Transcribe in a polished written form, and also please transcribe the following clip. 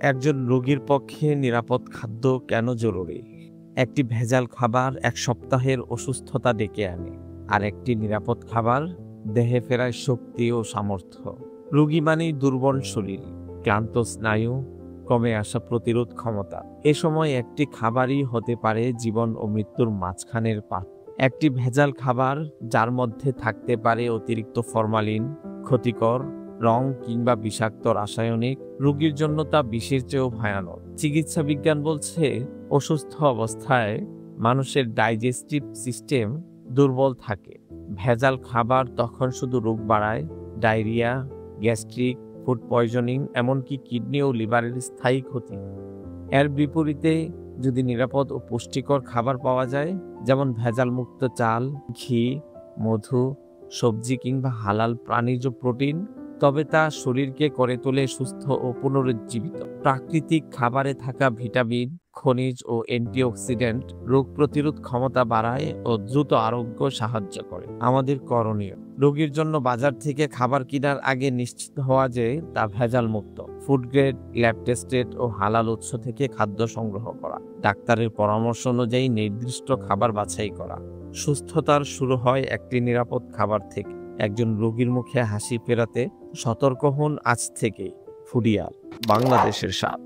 একজন রোগীর পক্ষে নিরাপদ খাদ্য কেন জরুরি? একটি ভেজাল খাবার এক সপ্তাহের অসুস্থতা ডেকে আনে, আর একটি নিরাপদ খাবার দেহে ফেরায় শক্তি ও সামর্থ্য। রোগী মানেই দুর্বল শরীর, ক্লান্ত স্নায়ু, কমে আসা প্রতিরোধ ক্ষমতা। এ সময় একটি খাবারই হতে পারে জীবন ও মৃত্যুর মাঝখানের পাঠ। একটি ভেজাল খাবার যার মধ্যে থাকতে পারে অতিরিক্ত ফরমালিন, ক্ষতিকর রং কিংবা বিষাক্ত রাসায়নিক, রোগীর জন্য তা বিষের চেয়েও ভয়ানক। চিকিৎসা বিজ্ঞান বলছে অসুস্থ অবস্থায় মানুষের ডাইজেস্টিভ সিস্টেম দুর্বল থাকে। ভেজাল খাবার তখন শুধু রোগ বাড়ায়, ডায়রিয়া, গ্যাস্ট্রিক, ফুড পয়জনিং, এমনকি কিডনি ও লিভারের স্থায়ী ক্ষতি। এর বিপরীতে যদি নিরাপদ ও পুষ্টিকর খাবার পাওয়া যায়, যেমন ভেজাল মুক্ত চাল, ঘি, মধু, সবজি কিংবা হালাল প্রাণীজ প্রোটিন, তবে তা শরীরকে করে তোলে সুস্থ ও পুনরুজ্জীবিত। প্রাকৃতিক খাবারে থাকা ভিটামিন, খনিজ ও অ্যান্টিঅক্সিডেন্ট রোগ প্রতিরোধ ক্ষমতা বাড়ায় ও দ্রুত আরোগ্য সাহায্য করে। আমাদের করণীয়: রোগীর জন্য বাজার থেকে খাবার কেনার আগে নিশ্চিত হওয়া যে তা ভেজাল মুক্ত, ফুড গ্রেড, ল্যাব টেস্টেড ও হালাল উৎস থেকে খাদ্য সংগ্রহ করা, ডাক্তারের পরামর্শ অনুযায়ী নির্দিষ্ট খাবার বাছাই করা। সুস্থতার শুরু হয় একটি নিরাপদ খাবার থেকে। একজন রোগীর মুখে হাসি ফেরাতে সতর্ক হন আজ থেকে। ফুডিয়াল, বাংলাদেশের স্বাদ।